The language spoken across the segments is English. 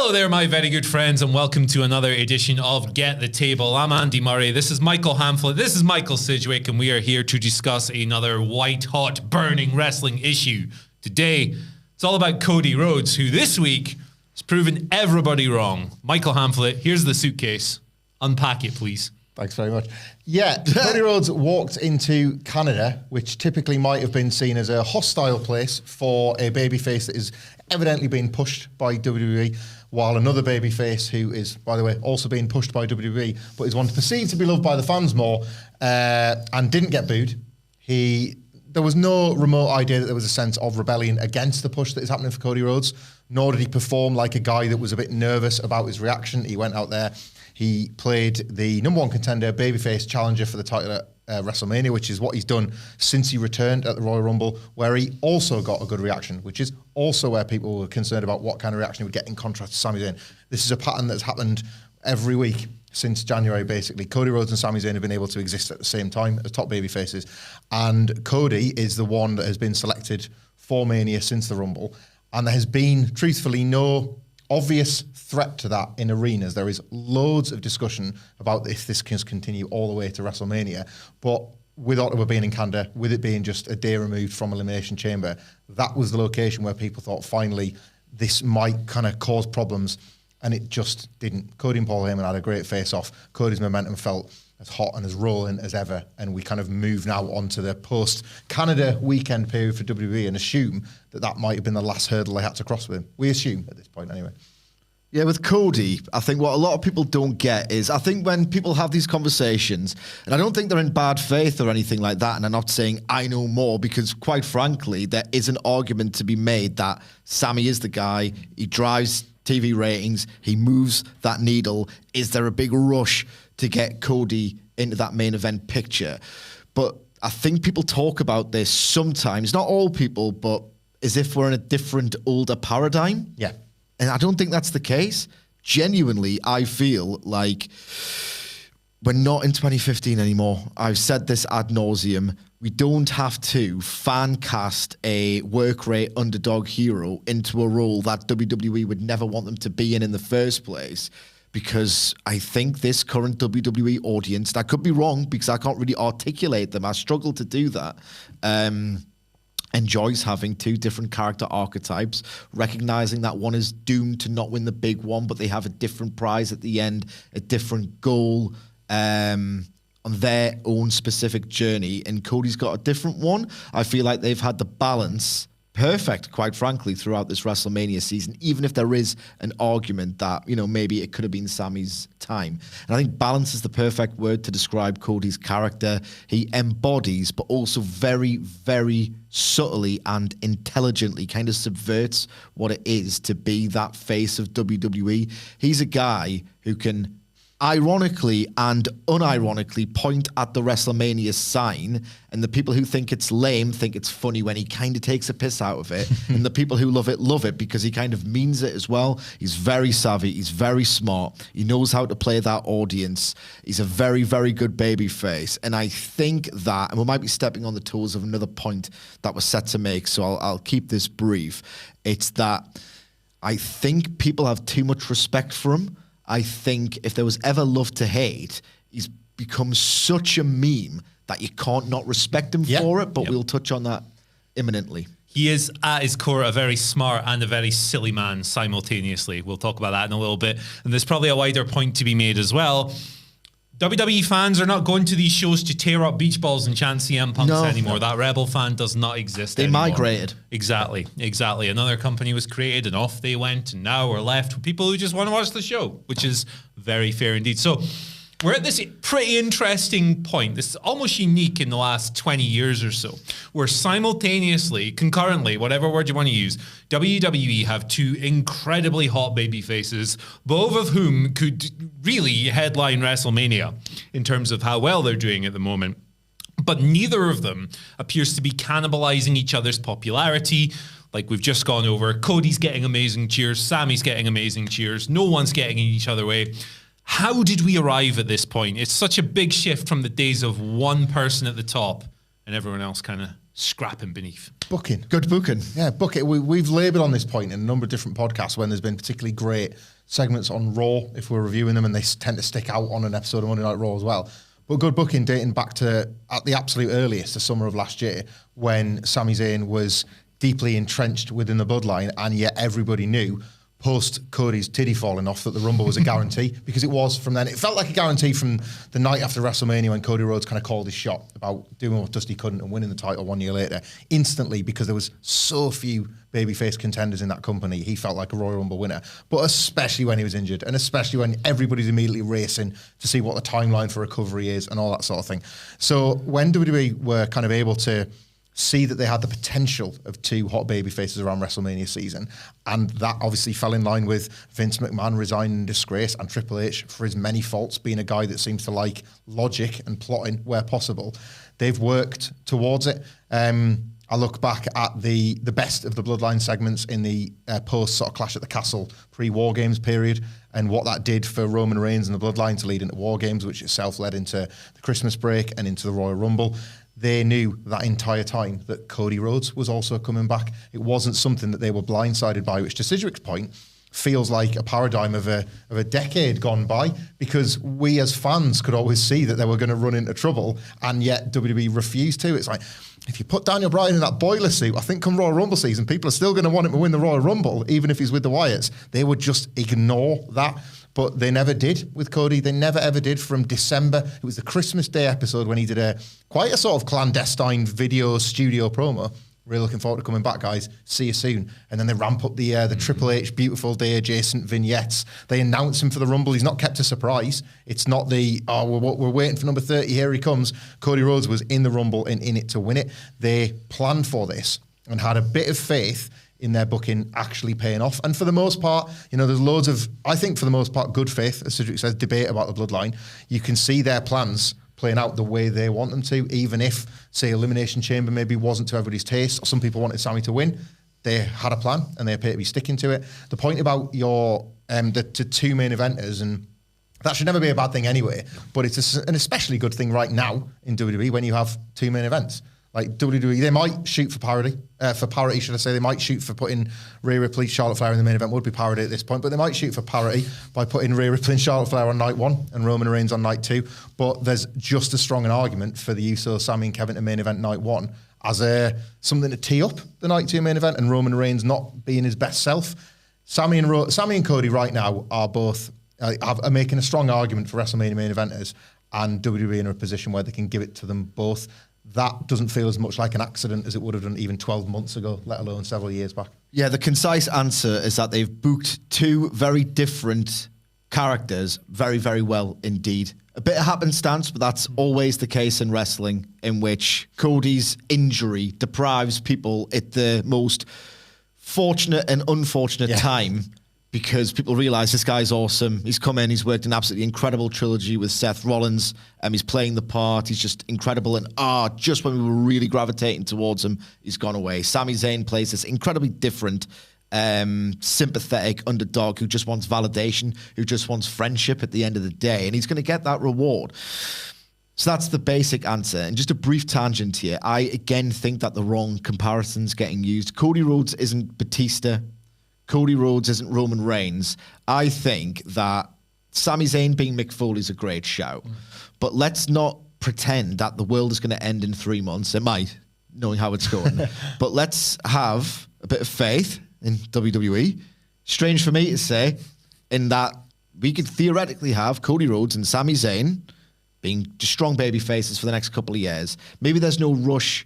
Hello there, my very good friends, and welcome to another edition of Get the Table. I'm Andy Murray. This is Michael Hamflett. This is Michael Sidgwick, and we are here to discuss another white-hot, burning wrestling issue. Today, it's all about Cody Rhodes, who this week has proven everybody wrong. Michael Hamflett, here's the suitcase. Unpack it, please. Thanks very much. Yeah, Cody Rhodes walked into Canada, which typically might have been seen as a hostile place for a babyface that is evidently being pushed by WWE, while another babyface who is, by the way, also being pushed by WWE, but is one perceived to be loved by the fans more, and didn't get booed. There was no remote idea that there was a sense of rebellion against the push that is happening for Cody Rhodes, nor did he perform like a guy that was a bit nervous about his reaction. He went out there. He played the number one contender, babyface challenger for the title at WrestleMania, which is what he's done since he returned at the Royal Rumble, where he also got a good reaction, which is also where people were concerned about what kind of reaction he would get in contrast to Sami Zayn. This is a pattern that's happened every week since January, basically. Cody Rhodes and Sami Zayn have been able to exist at the same time as top babyfaces, and Cody is the one that has been selected for Mania since the Rumble, and there has been, truthfully, no obvious threat to that in arenas. There is loads of discussion about if this can continue all the way to WrestleMania, but with Ottawa being in Canada, with it being just a day removed from Elimination Chamber, that was the location where people thought finally this might kind of cause problems, and it just didn't. Cody and Paul Heyman had a great face-off. Cody's momentum felt as hot and as rolling as ever, and we kind of move now onto the post-Canada weekend period for WWE and assume that that might have been the last hurdle they had to cross with him. We assume at this point anyway. Yeah, with Cody, I think what a lot of people don't get is, I think when people have these conversations, and I don't think they're in bad faith or anything like that, and I'm not saying I know more, because quite frankly, there is an argument to be made that Sami is the guy, he drives TV ratings, he moves that needle. Is there a big rush to get Cody into that main event picture? But I think people talk about this sometimes, not all people, but as if we're in a different, older paradigm. Yeah. And I don't think that's the case. Genuinely, I feel like we're not in 2015 anymore. I've said this ad nauseum. We don't have to fan cast a work rate underdog hero into a role that WWE would never want them to be in the first place. Because I think this current WWE audience, and I could be wrong because I can't really articulate them, I struggle to do that, enjoys having two different character archetypes, recognizing that one is doomed to not win the big one, but they have a different prize at the end, a different goal on their own specific journey. And Cody's got a different one. I feel like they've had the balance perfect, quite frankly, throughout this WrestleMania season, even if there is an argument that, you know, maybe it could have been Sami's time. And I think balance is the perfect word to describe Cody's character. He embodies, but also very, very subtly and intelligently kind of subverts what it is to be that face of WWE. He's a guy who can ironically and unironically point at the WrestleMania sign, and the people who think it's lame think it's funny when he kind of takes a piss out of it, and the people who love it because he kind of means it as well. He's very savvy, he's very smart, he knows how to play that audience, he's a very, very good babyface, and I think that, and we might be stepping on the toes of another point that was set to make, so I'll keep this brief. It's that I think people have too much respect for him. I think if there was ever love to hate, he's become such a meme that you can't not respect him for it, but we'll touch on that imminently. He is, at his core, a very smart and a very silly man simultaneously. We'll talk about that in a little bit. And there's probably a wider point to be made as well. WWE fans are not going to these shows to tear up beach balls and chant CM Punks anymore. That Rebel fan does not exist anymore. They migrated. Exactly. Another company was created and off they went, and now we're left with people who just want to watch the show, which is very fair indeed. So we're at this pretty interesting point. This is almost unique in the last 20 years or so, where simultaneously, concurrently, whatever word you want to use, WWE have two incredibly hot baby faces, both of whom could really headline WrestleMania in terms of how well they're doing at the moment. But neither of them appears to be cannibalizing each other's popularity. Like we've just gone over, Cody's getting amazing cheers, Sami's getting amazing cheers, no one's getting in each other way. How did we arrive at this point? It's such a big shift from the days of one person at the top and everyone else kind of scrapping beneath. Booking. Good booking. Yeah, book it. We've laboured on this point in a number of different podcasts when there's been particularly great segments on Raw, if we're reviewing them, and they tend to stick out on an episode of Monday Night Raw as well. But good booking dating back to, at the absolute earliest, the summer of last year, when Sami Zayn was deeply entrenched within the bloodline, and yet everybody knew, post Cody's titty falling off, that the Rumble was a guarantee, because it was from then. It felt like a guarantee from the night after WrestleMania when Cody Rhodes kind of called his shot about doing what Dusty couldn't and winning the title 1 year later. Instantly, because there was so few babyface contenders in that company, he felt like a Royal Rumble winner. But especially when he was injured, and especially when everybody's immediately racing to see what the timeline for recovery is and all that sort of thing. So when WWE were kind of able to see that they had the potential of two hot baby faces around WrestleMania season, and that obviously fell in line with Vince McMahon resigning in disgrace and Triple H, for his many faults, being a guy that seems to like logic and plotting where possible. They've worked towards it. I look back at the best of the Bloodline segments in the post sort of Clash at the Castle pre-War Games period, and what that did for Roman Reigns and the Bloodline to lead into War Games, which itself led into the Christmas break and into the Royal Rumble. They knew that entire time that Cody Rhodes was also coming back. It wasn't something that they were blindsided by, which to Sidgwick's point feels like a paradigm of a decade gone by, because we as fans could always see that they were going to run into trouble, and yet WWE refused to. It's like, if you put Daniel Bryan in that boiler suit, I think come Royal Rumble season, people are still going to want him to win the Royal Rumble, even if he's with the Wyatts. They would just ignore that. But they never did with Cody. They never ever did from December. It was the Christmas Day episode when he did quite a sort of clandestine video studio promo. Really looking forward to coming back, guys. See you soon. And then they ramp up the Triple H Beautiful Day adjacent vignettes. They announce him for the Rumble. He's not kept a surprise. It's not we're waiting for number 30. Here he comes. Cody Rhodes was in the Rumble and in it to win it. They planned for this and had a bit of faith in their booking actually paying off. And for the most part, there's loads of, I think for the most part, good faith, as Cedric says, debate about the bloodline. You can see their plans playing out the way they want them to, even if, say, Elimination Chamber maybe wasn't to everybody's taste, or some people wanted Sami to win. They had a plan, and they appear to be sticking to it. The point about the two main eventers, and that should never be a bad thing anyway, but it's an especially good thing right now in WWE when you have two main events. Like WWE, they might shoot for parity, should I say. They might shoot for putting Rhea Ripley, Charlotte Flair in the main event, would be parity at this point, but they might shoot for parity by putting Rhea Ripley and Charlotte Flair on night 1 and Roman Reigns on night 2. But there's just as strong an argument for the Usos, Sami and Kevin to main event night 1 as something to tee up the night 2 main event, and Roman Reigns not being his best self. Sami and Cody right now are both are making a strong argument for WrestleMania main eventers, and WWE in a position where they can give it to them both. That doesn't feel as much like an accident as it would have done even 12 months ago, let alone several years back. Yeah, the concise answer is that they've booked two very different characters very, very well indeed. A bit of happenstance, but that's always the case in wrestling, in which Cody's injury deprives people at the most fortunate and unfortunate time, because people realize this guy's awesome. He's come in, he's worked an absolutely incredible trilogy with Seth Rollins, he's playing the part, he's just incredible, and just when we were really gravitating towards him, he's gone away. Sami Zayn plays this incredibly different, sympathetic underdog who just wants validation, who just wants friendship at the end of the day, and he's going to get that reward. So that's the basic answer. And just a brief tangent here, I again think that the wrong comparison's getting used. Cody Rhodes isn't Batista. Cody Rhodes isn't Roman Reigns. I think that Sami Zayn being Mick Foley is a great shout. But let's not pretend that the world is going to end in 3 months. It might, knowing how it's going. But let's have a bit of faith in WWE. Strange for me to say, in that we could theoretically have Cody Rhodes and Sami Zayn being strong baby faces for the next couple of years. Maybe there's no rush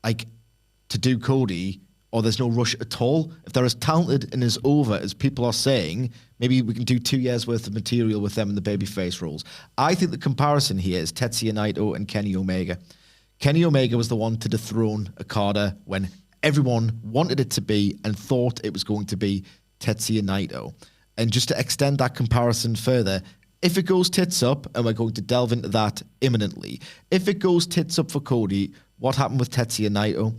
to do Cody, or there's no rush at all. If they're as talented and as over as people are saying, maybe we can do 2 years worth of material with them in the babyface roles. I think the comparison here is Tetsuya Naito and Kenny Omega. Kenny Omega was the one to dethrone Okada when everyone wanted it to be and thought it was going to be Tetsuya Naito. And just to extend that comparison further, if it goes tits up, and we're going to delve into that imminently, if it goes tits up for Cody, what happened with Tetsuya Naito?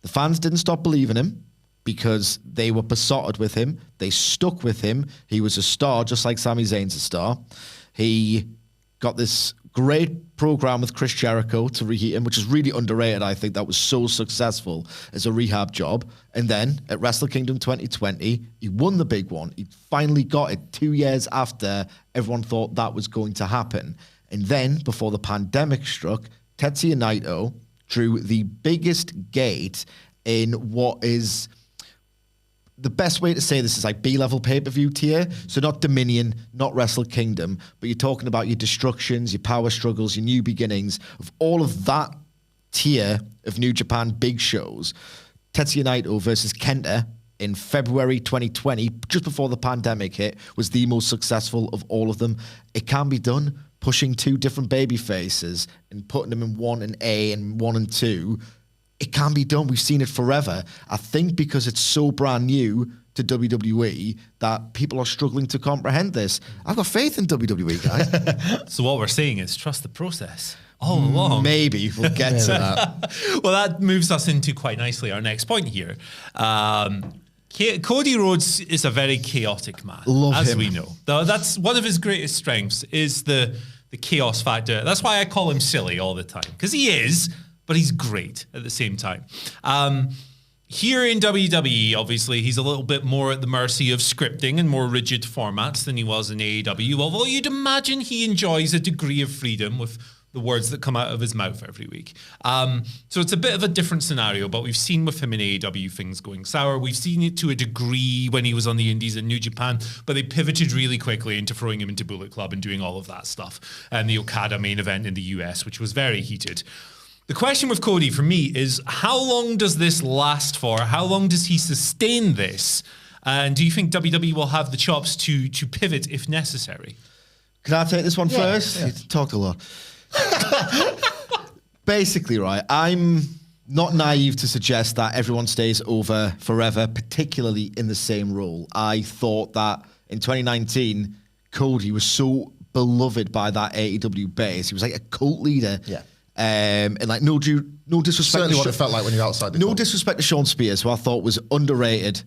The fans didn't stop believing him because they were besotted with him. They stuck with him. He was a star, just like Sami Zayn's a star. He got this Great program with Chris Jericho to reheat him, which is really underrated. I think that was so successful as a rehab job. And then at Wrestle Kingdom 2020, he won the big one. He finally got it 2 years after everyone thought that was going to happen. And then, before the pandemic struck, Tetsuya Naito drew the biggest gate in what is... The best way to say this is like B-level pay-per-view tier. So not Dominion, not Wrestle Kingdom, but you're talking about your destructions, your power struggles, your new beginnings, of all of that tier of New Japan big shows. Tetsuya Naito versus Kenta in February 2020, just before the pandemic hit, was the most successful of all of them. It can be done. Pushing two different baby faces and putting them in 1 and A and 1 and 2. It can be done. We've seen it forever. I think because it's so brand new to WWE that people are struggling to comprehend this. I've got faith in WWE, guys. So what we're saying is trust the process all along. Maybe we'll get to that. Well, that moves us into quite nicely our next point here. Cody Rhodes is a very chaotic man, Love him. we know. That's one of his greatest strengths is the chaos factor. That's why I call him silly all the time, because he is, but he's great at the same time. Here in WWE, obviously, he's a little bit more at the mercy of scripting and more rigid formats than he was in AEW, although you'd imagine he enjoys a degree of freedom with the words that come out of his mouth every week. So it's a bit of a different scenario, but we've seen with him in AEW things going sour. We've seen it to a degree when he was on the Indies in New Japan, but they pivoted really quickly into throwing him into Bullet Club and doing all of that stuff. And the Okada main event in the US, which was very heated. The question with Cody for me is, how long does this last for? How long does he sustain this? And do you think WWE will have the chops to pivot if necessary? Can I take this one first? Yeah. You talked a lot. Basically, right, I'm not naive to suggest that everyone stays over forever, particularly in the same role. I thought that in 2019, Cody was so beloved by that AEW base. He was like a cult leader. Yeah. And like no disrespect. Certainly what it felt like when you were outside the No club. disrespect to Sean Spears, who I thought was underrated,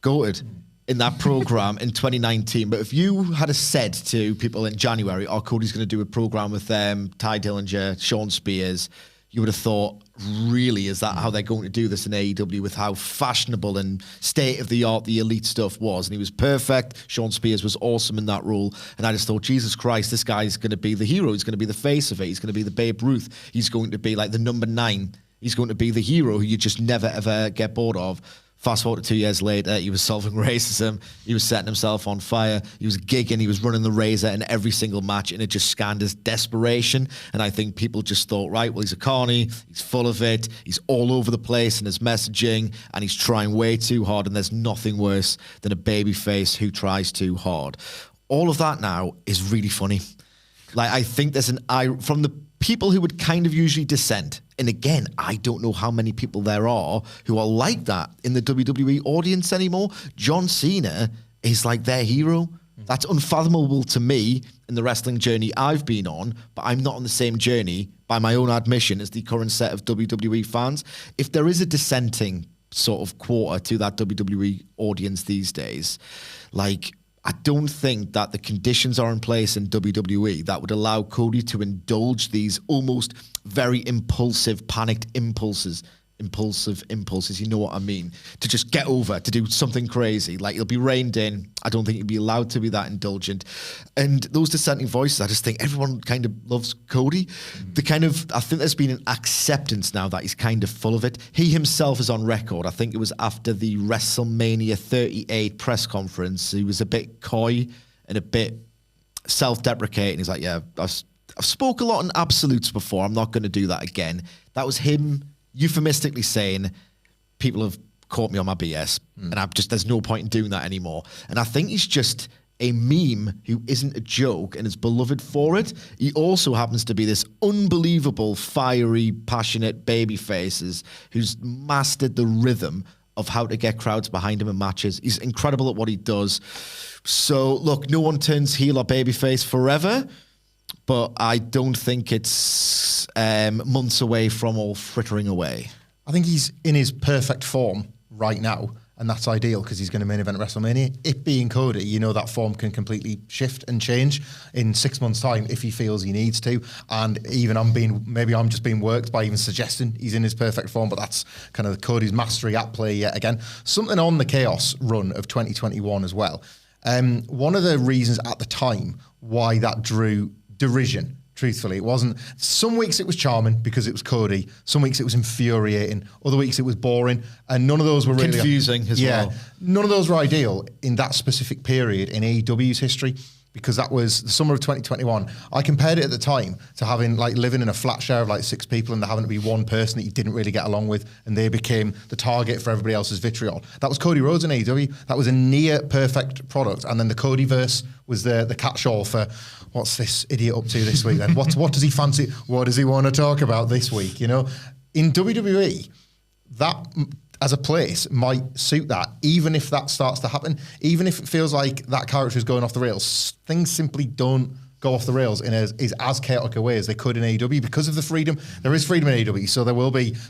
goated in that program in 2019. But if you had said to people in January, "Oh, Cody's going to do a program with Ty Dillinger, Sean Spears," you would have thought, really, is that how they're going to do this in AEW with how fashionable and state-of-the-art the elite stuff was? And he was perfect. Sean Spears was awesome in that role. And I just thought, Jesus Christ, this guy's going to be the hero. He's going to be the face of it. He's going to be the Babe Ruth. He's going to be like the number 9. He's going to be the hero who you just never, ever get bored of. Fast forward to 2 years later, he was solving racism. He was setting himself on fire. He was gigging. He was running the razor in every single match, and it just scanned as desperation. And I think people just thought, right, well, he's a carny. He's full of it. He's all over the place in his messaging, and he's trying way too hard. And there's nothing worse than a babyface who tries too hard. All of that now is really funny. Like, I think there's an eye from the people who would kind of usually dissent. And again, I don't know how many people there are who are like that in the WWE audience anymore. John Cena is like their hero. That's unfathomable to me in the wrestling journey I've been on, but I'm not on the same journey, by my own admission, as the current set of WWE fans. If there is a dissenting sort of quarter to that WWE audience these days, like, I don't think that the conditions are in place in WWE that would allow Cody to indulge these almost very impulsive, panicked impulses, you know what I mean, to just get over, to do something crazy. Like, he'll be reined in. I don't think he'll be allowed to be that indulgent. And those dissenting voices, I just think everyone kind of loves Cody. I think there's been an acceptance now that he's kind of full of it. He himself is on record. I think it was after the WrestleMania 38 press conference. He was a bit coy and a bit self-deprecating. He's like, yeah, I've spoke a lot in absolutes before. I'm not going to do that again. That was him euphemistically saying, people have caught me on my BS, and there's no point in doing that anymore. And I think he's just a meme who isn't a joke and is beloved for it. He also happens to be this unbelievable, fiery, passionate babyface who's mastered the rhythm of how to get crowds behind him in matches. He's incredible at what he does. So, look, no one turns heel or babyface forever, but I don't think it's months away from all frittering away. I think he's in his perfect form right now. and that's ideal because he's going to main event WrestleMania. It being Cody, you know that form can completely shift and change in 6 months' time if he feels he needs to. And even maybe I'm just being worked by even suggesting he's in his perfect form, but that's kind of Cody's mastery at play yet again. Something on the Chaos run of 2021 as well. One of the reasons at the time why that drew derision, truthfully, it wasn't. Some weeks it was charming because it was Cody. Some weeks it was infuriating. Other weeks it was boring. And none of those were really confusing as well. None of those were ideal in that specific period in AEW's history, because that was the summer of 2021. I compared it at the time to having living in a flat share of 6 people and there having to be one person that you didn't really get along with, and they became the target for everybody else's vitriol. That was Cody Rhodes and AEW. That was a near perfect product. And then the Codyverse was the catch-all for what's this idiot up to this week then? What does he fancy? What does he want to talk about this week? In WWE, that as a place might suit that, even if that starts to happen, even if it feels like that character is going off the rails. Things simply don't go off the rails in as chaotic a way as they could in AEW because of the freedom. There is freedom in AEW, so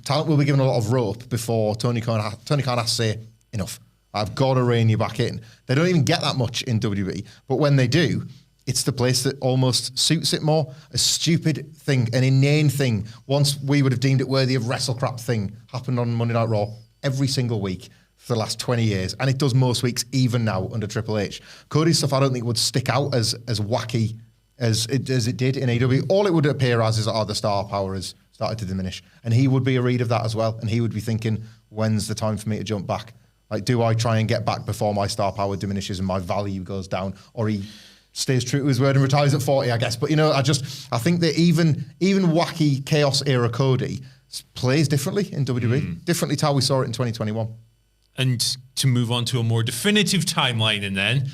talent will be given a lot of rope before Tony Khan has to say, enough, I've got to rein you back in. They don't even get that much in WWE, but when they do, it's the place that almost suits it more. A stupid thing, an inane thing, once we would have deemed it worthy of WrestleCrap thing, happened on Monday Night Raw every single week for the last 20 years. And it does most weeks, even now, under Triple H. Cody's stuff, I don't think would stick out as wacky as it did in AEW. All it would appear as is, the star power has started to diminish. And he would be a read of that as well. And he would be thinking, when's the time for me to jump back? Do I try and get back before my star power diminishes and my value goes down? Or he stays true to his word and retires at 40, I guess. But, I think that even wacky chaos era Cody plays differently in WWE, differently to how we saw it in 2021. And to move on to a more definitive timeline, and then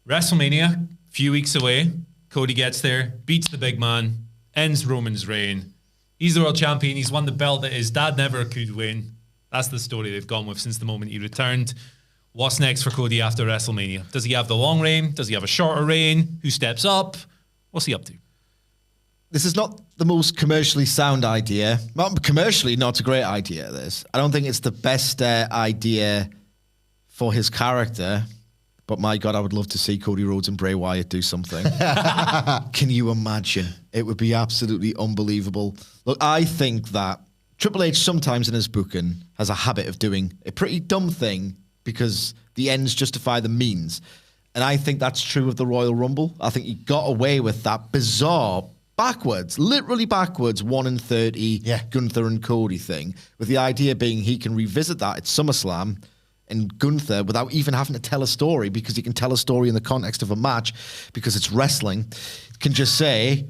WrestleMania, a few weeks away, Cody gets there, beats the big man, ends Roman's reign. He's the world champion. He's won the belt that his dad never could win. That's the story they've gone with since the moment he returned. What's next for Cody after WrestleMania? Does he have the long reign? Does he have a shorter reign? Who steps up? What's he up to? This is not the most commercially sound idea. Well, commercially, not a great idea, this. I don't think it's the best idea for his character, but my God, I would love to see Cody Rhodes and Bray Wyatt do something. Can you imagine? It would be absolutely unbelievable. Look, I think that Triple H sometimes in his booking has a habit of doing a pretty dumb thing because the ends justify the means. And I think that's true of the Royal Rumble. I think he got away with that bizarre literally backwards 1 in 30 Gunther and Cody thing, with the idea being he can revisit that at SummerSlam and Gunther without even having to tell a story, because he can tell a story in the context of a match because it's wrestling. Can just say,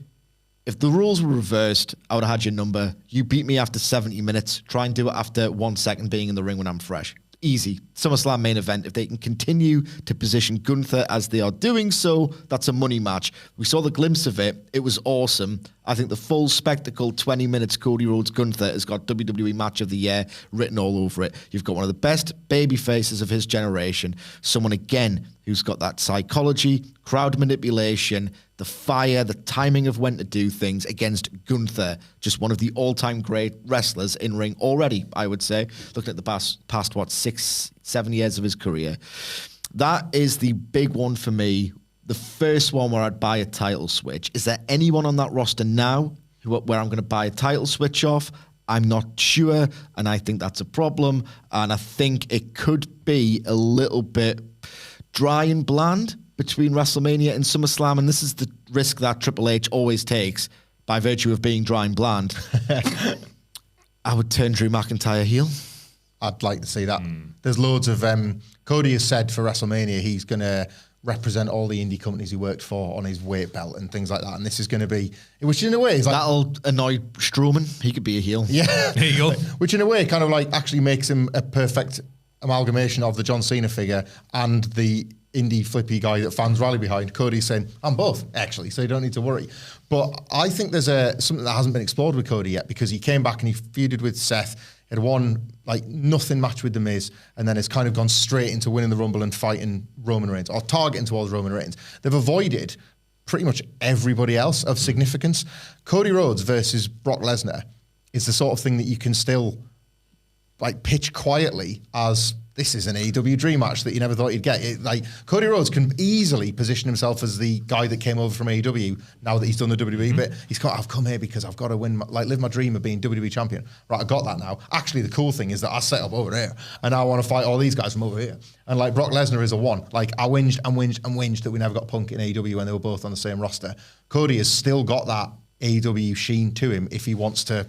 if the rules were reversed, I would have had your number. You beat me after 70 minutes. Try and do it after 1 second being in the ring when I'm fresh. Easy. SummerSlam main event. If they can continue to position Gunther as they are doing so, that's a money match. We saw the glimpse of it. It was awesome. I think the full spectacle, 20 minutes Cody Rhodes Gunther, has got WWE Match of the Year written all over it. You've got one of the best baby faces of his generation. Someone, again, who's got that psychology, crowd manipulation, the fire, the timing of when to do things against Gunther. Just one of the all-time great wrestlers in ring already, I would say, looking at the past 6-7 years of his career. That is the big one for me. The first one where I'd buy a title switch. Is there anyone on that roster now where I'm going to buy a title switch off? I'm not sure, and I think that's a problem. And I think it could be a little bit dry and bland between WrestleMania and SummerSlam, and this is the risk that Triple H always takes by virtue of being dry and bland. I would turn Drew McIntyre heel. I'd like to see that. There's loads of... Cody has said for WrestleMania he's going to represent all the indie companies he worked for on his weight belt and things like that, and this is going to be... Which in a way is like... That'll annoy Strowman. He could be a heel. Yeah. There you go. Which in a way kind of actually makes him a perfect amalgamation of the John Cena figure and the indie flippy guy that fans rally behind. Cody's saying, I'm both, actually, so you don't need to worry. But I think there's something that hasn't been explored with Cody yet, because he came back and he feuded with Seth, had won nothing match with The Miz, and then has kind of gone straight into winning the Rumble and fighting Roman Reigns, or targeting towards Roman Reigns. They've avoided pretty much everybody else of significance. Cody Rhodes versus Brock Lesnar is the sort of thing that you can still pitch quietly as this is an AEW dream match that you never thought you'd get. Cody Rhodes can easily position himself as the guy that came over from AEW now that he's done the WWE bit. He's got, I've come here because I've got to win, live my dream of being WWE champion. Right, I got that now. Actually, the cool thing is that I set up over here and now I want to fight all these guys from over here. And like Brock Lesnar is a one. Like I whinged that we never got Punk in AEW when they were both on the same roster. Cody has still got that AEW sheen to him if he wants to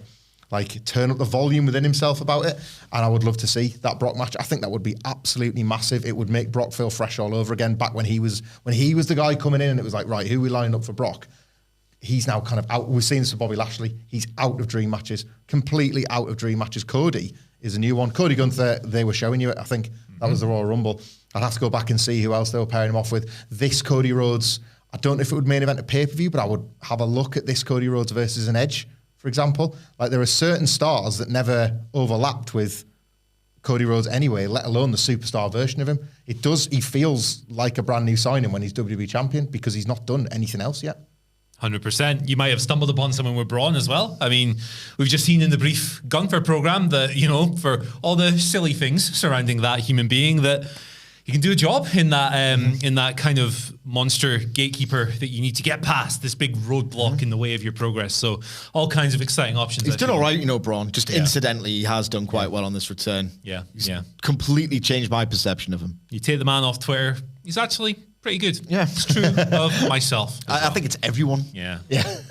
like turn up the volume within himself about it. And I would love to see that Brock match. I think that would be absolutely massive. It would make Brock feel fresh all over again. Back when he was the guy coming in and it was like, right, who are we lining up for Brock? He's now kind of out. We've seen this with Bobby Lashley. He's out of dream matches, completely out of dream matches. Cody is a new one. Cody Gunther, they were showing you it. I think that was the Royal Rumble. I'd have to go back and see who else they were pairing him off with. This Cody Rhodes, I don't know if it would main event a pay-per-view, but I would have a look at this Cody Rhodes versus an Edge, for example. Like there are certain stars that never overlapped with Cody Rhodes anyway, let alone the superstar version of him. He feels like a brand new signing when he's WWE champion because he's not done anything else yet. 100%. You might have stumbled upon someone with Braun as well. I mean, we've just seen in the brief Gunther program that, you know, for all the silly things surrounding that human being, that you can do a job in that kind of monster gatekeeper that you need to get past, this big roadblock in the way of your progress. So all kinds of exciting options. He's done all right, you know, Braun. Just incidentally, he has done quite well on this return. He's completely changed my perception of him. You take the man off Twitter, he's actually pretty good. Yeah. It's true of myself. I think it's everyone. Yeah.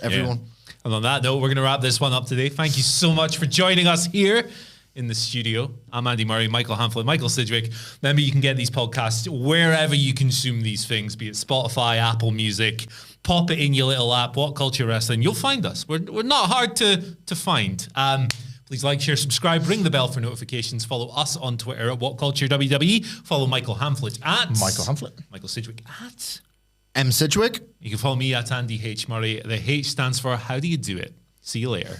Everyone. Yeah. And on that note, we're going to wrap this one up today. Thank you so much for joining us here in the studio. I'm Andy Murray, Michael Hamflett, Michael Sidgwick. Remember, you can get these podcasts wherever you consume these things, be it Spotify, Apple Music. Pop it in your little app, What Culture Wrestling. You'll find us. We're not hard to find. Please like, share, subscribe, ring the bell for notifications. Follow us on Twitter at WhatCulture WWE. Follow Michael Hamflett at Michael Hamflett. Michael Sidgwick at M. Sidgwick. You can follow me at Andy H. Murray. The H stands for How Do You Do It? See you later.